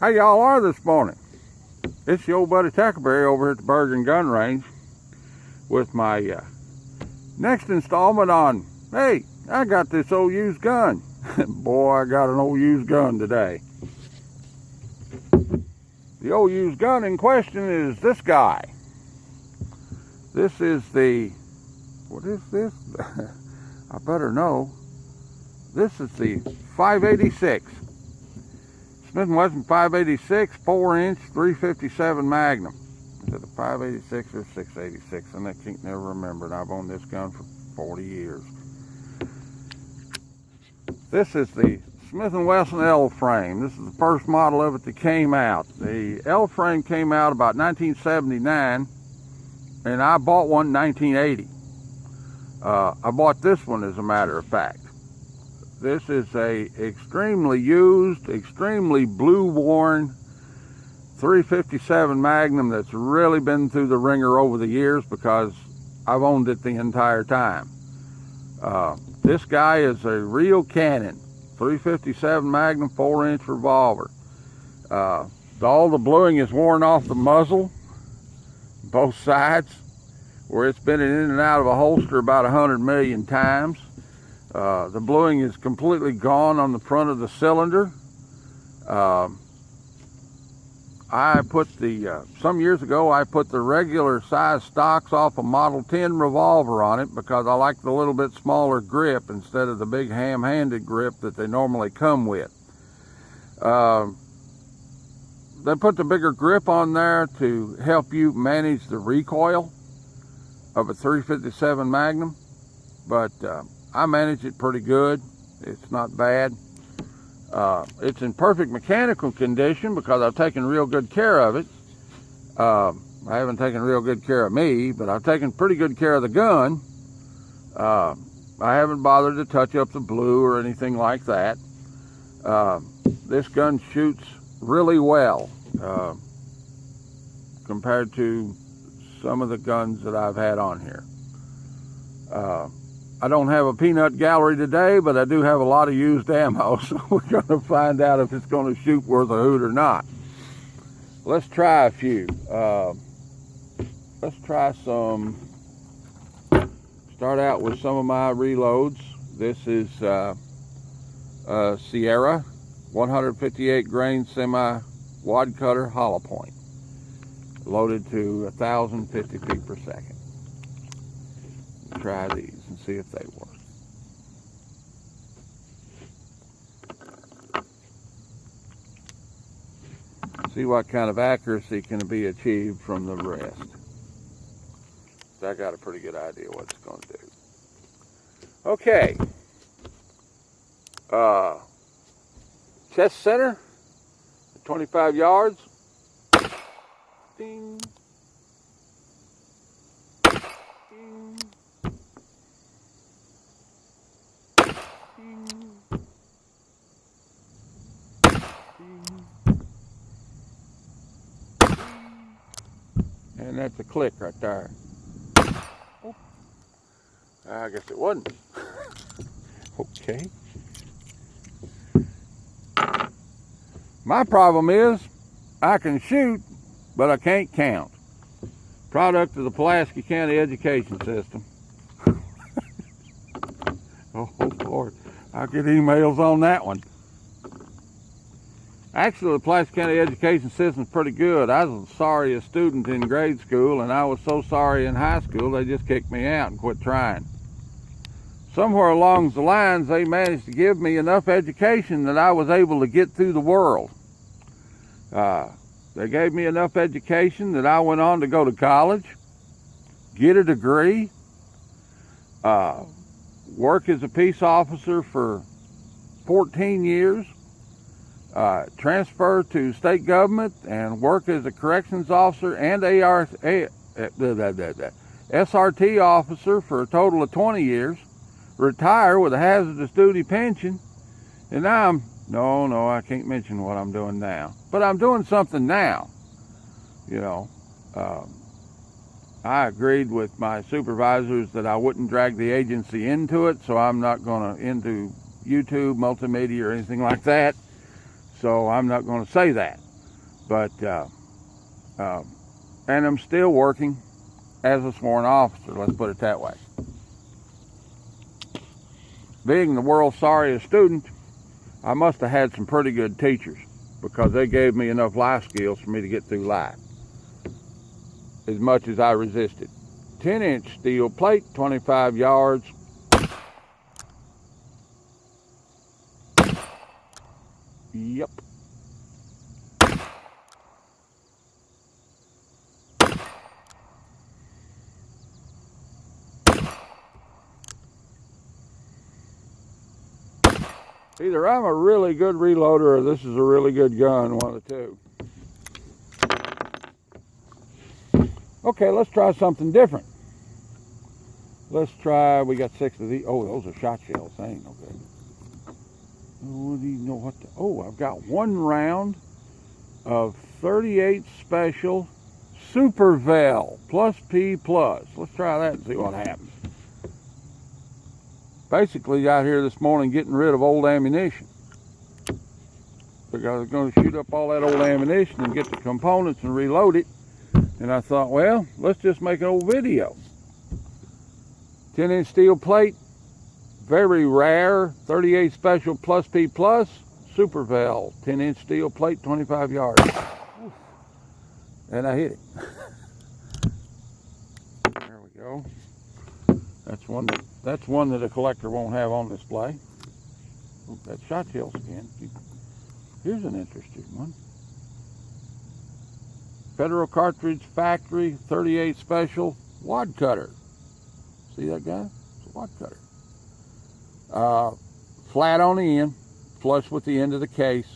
How y'all are this morning? It's your old buddy Tackleberry over at the Bergen Gun Range with my next installment on, hey, I got this old used gun. Boy, I got an old used gun today. The old used gun in question is this guy. This is the, what is this? I better know. This is the 586. Smith & Wesson 586, 4-inch, 357 Magnum. Is it a 586 or 686? And I can't never remember. And I've owned this gun for 40 years. This is the Smith & Wesson L Frame. This is the first model of it that came out. The L Frame came out about 1979, and I bought one in 1980. I bought this one, as a matter of fact. This is a extremely used, extremely blue-worn 357 Magnum that's really been through the ringer over the years because I've owned it the entire time. This guy is a real cannon, 357 Magnum 4-inch revolver. All the bluing is worn off the muzzle, both sides, where it's been in and out of a holster about 100 million times. The bluing is completely gone on the front of the cylinder. Some years ago, I put the regular size stocks off a Model 10 revolver on it because I like the little bit smaller grip instead of the big ham-handed grip that they normally come with. They put the bigger grip on there to help you manage the recoil of a 357 Magnum, but I manage it pretty good. It's not bad. It's in perfect mechanical condition because I've taken real good care of it. I haven't taken real good care of me, but I've taken pretty good care of the gun. I haven't bothered to touch up the blue or anything like that. This gun shoots really well compared to some of the guns that I've had on here. I don't have a peanut gallery today, but I do have a lot of used ammo, so we're going to find out if it's going to shoot worth a hoot or not. Let's try a few. Let's try some. Start out with some of my reloads. This is Sierra 158 grain semi Wadcutter hollow point, loaded to 1,050 feet per second. Try these and see if they work. See what kind of accuracy can be achieved from the rest. So I got a pretty good idea what it's going to do. Okay. Chest center, 25 yards. Ding. Ding. And that's a click right there. Oh. I guess it wasn't. Okay. My problem is I can shoot, but I can't count. Product of the Pulaski County education system. Oh, Lord. I'll get emails on that one. Actually, the Pulaski County education system is pretty good. I was the sorriest student in grade school, and I was so sorry in high school, they just kicked me out and quit trying. Somewhere along the lines, they managed to give me enough education that I was able to get through the world. They gave me enough education that I went on to go to college, get a degree, work as a peace officer for 14 years, transfer to state government and work as a corrections officer and SRT officer for a total of 20 years, retire with a hazardous duty pension, and now I'm, no, I can't mention what I'm doing now, but I'm doing something now, you know. I agreed with my supervisors that I wouldn't drag the agency into it, so I'm not going to into YouTube, multimedia, or anything like that. So I'm not going to say that. But, and I'm still working as a sworn officer, let's put it that way. Being the world's sorriest student, I must have had some pretty good teachers, because they gave me enough life skills for me to get through life, as much as I resisted. 10-inch steel plate, 25 yards. Yep. Either I'm a really good reloader or this is a really good gun, one of the two. Okay, let's try something different. Let's try, we got 6 of these. Oh, those are shot shells, they ain't no good. Oh, do you know what the, oh, I've got 1 round of 38 Special Super Vel plus P plus. Let's try that and see what happens. Basically out here this morning getting rid of old ammunition, because I was going to shoot up all that old ammunition and get the components and reload it. And I thought, well, let's just make an old video. 10-inch steel plate, very rare, 38 Special plus P plus, Super Vel, 10-inch steel plate, 25 yards. And I hit it. There we go. That's one that a collector won't have on display. Oh, that shot shell skin. Here's an interesting one. Federal cartridge factory 38 Special Wadcutter. See that guy? It's a Wadcutter. Flat on the end, flush with the end of the case.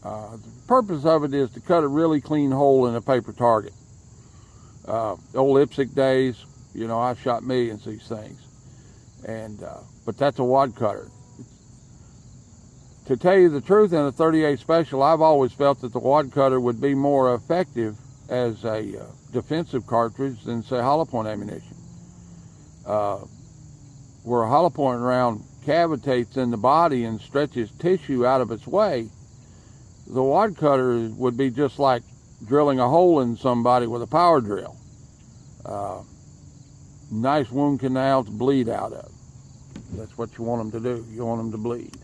The purpose of it is to cut a really clean hole in a paper target. The old IPSC days, you know, I've shot millions of these things. And but that's a Wadcutter. To tell you the truth, in a 38 Special, I've always felt that the Wadcutter would be more effective as a defensive cartridge than, say, hollow point ammunition. Where a hollow point round cavitates in the body and stretches tissue out of its way, the Wadcutter would be just like drilling a hole in somebody with a power drill. Nice wound canal to bleed out of. That's what you want them to do. You want them to bleed.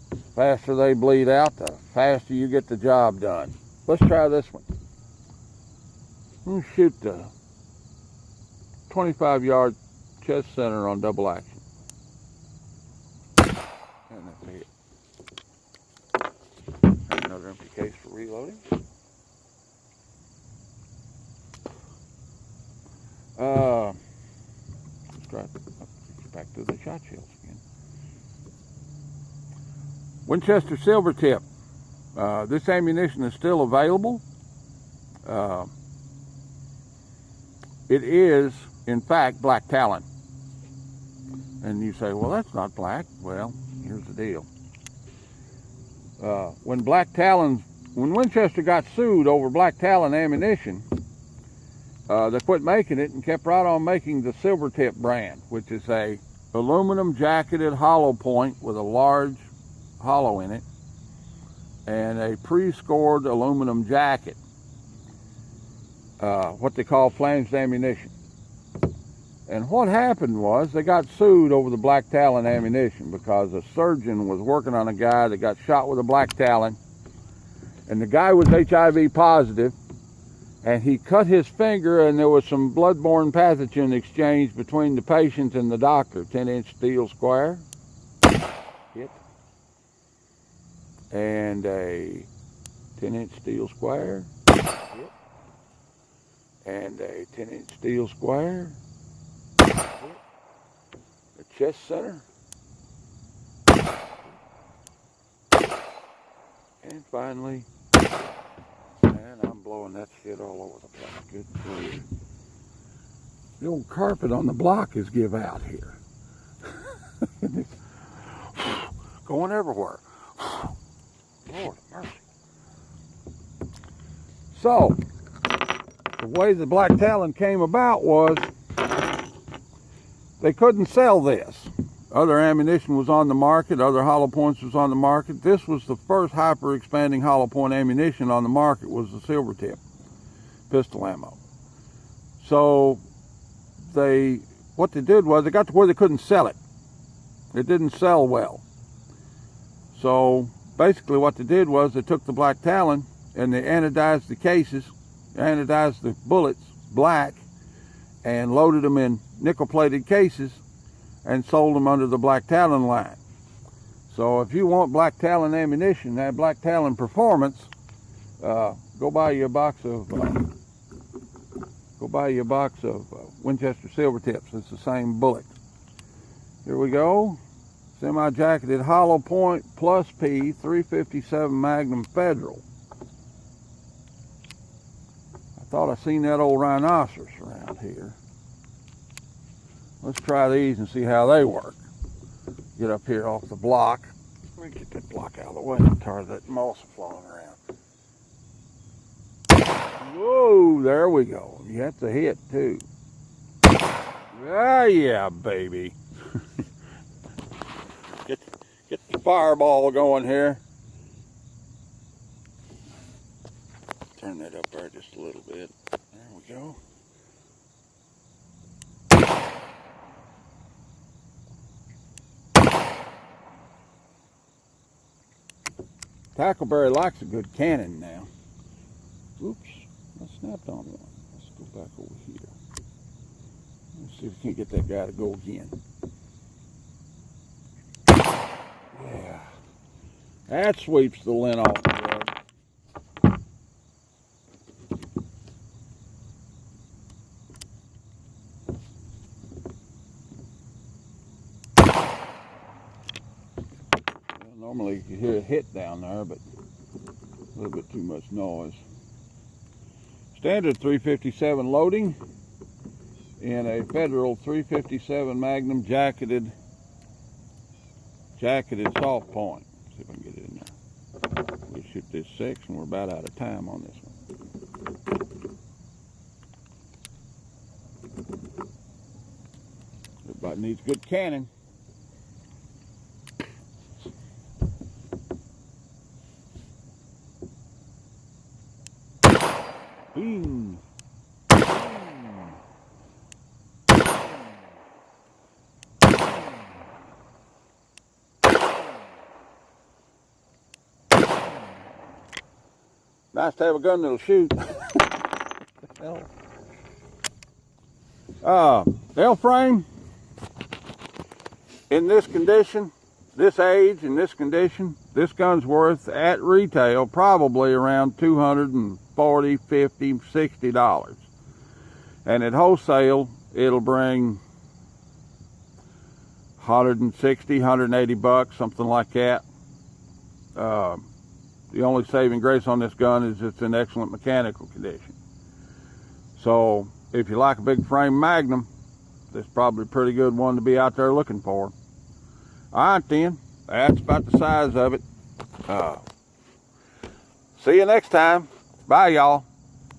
The faster they bleed out, the faster you get the job done. Let's try this one. We'll shoot the 25-yard chest center on double action. And that's it. Another empty case for reloading. Let's try back to the shot shells again. Winchester silver tip. This ammunition is still available. It is, in fact, black Talon. And you say, well, that's not black. Well, here's the deal. When Winchester got sued over black Talon ammunition, they quit making it and kept right on making the silver tip brand, which is a aluminum jacketed hollow point with a large hollow in it and a pre-scored aluminum jacket, what they call flanged ammunition. And what happened was they got sued over the black Talon ammunition because a surgeon was working on a guy that got shot with a black Talon, and the guy was HIV positive, and he cut his finger, and there was some bloodborne pathogen exchange between the patient and the doctor. 10-inch steel square hit, and a 10-inch steel square hit, and a 10-inch steel square hit, the chest center, and finally, and I'm blowing that shit all over the place. Good grief. The old carpet on the block is give out here. Going everywhere. Lord of mercy. So, the way the black Talon came about was they couldn't sell this Other ammunition was on the market, other hollow points was on the market. This was the first hyper expanding hollow point ammunition on the market, was the silver tip pistol ammo. So what they did was they got to where they couldn't sell it. It didn't sell well. So basically what they did was they took the black Talon and they anodized the cases, anodized the bullets black, and loaded them in nickel plated cases and sold them under the black Talon line. So if you want black Talon ammunition, that black Talon performance, go buy you a box of Winchester silver tips. It's the same bullet. Here we go. Semi-jacketed hollow point plus P 357 Magnum Federal. I thought I seen that old rhinoceros around here. Let's try these and see how they work. Get up here off the block. Let me get that block out of the way. I'm tired of that moss flowing around. Whoa, there we go. That's a hit too. Ah, yeah, baby. Get the fireball going here. Turn that up there just a little bit. There we go. Tackleberry likes a good cannon now. Oops, I snapped on one. Let's go back over here. Let's see if we can't get that guy to go again. Yeah, that sweeps the lint off the rug. Well, normally you hear a hit down there, but a little bit too much noise. Standard 357 loading in a Federal 357 Magnum jacketed soft point. See if I can get it in there. We'll shoot this section. We're about out of time on this one. Everybody needs good cannon. Boom. Nice to have a gun that'll shoot. The L frame, in this condition, this age, in this condition, this gun's worth at retail probably around $240, $50, $60. And at wholesale, it'll bring $160, $180, something like that. The only saving grace on this gun is it's in excellent mechanical condition. So if you like a big frame Magnum, this is probably a pretty good one to be out there looking for. All right then, that's about the size of it. See you next time. Bye y'all.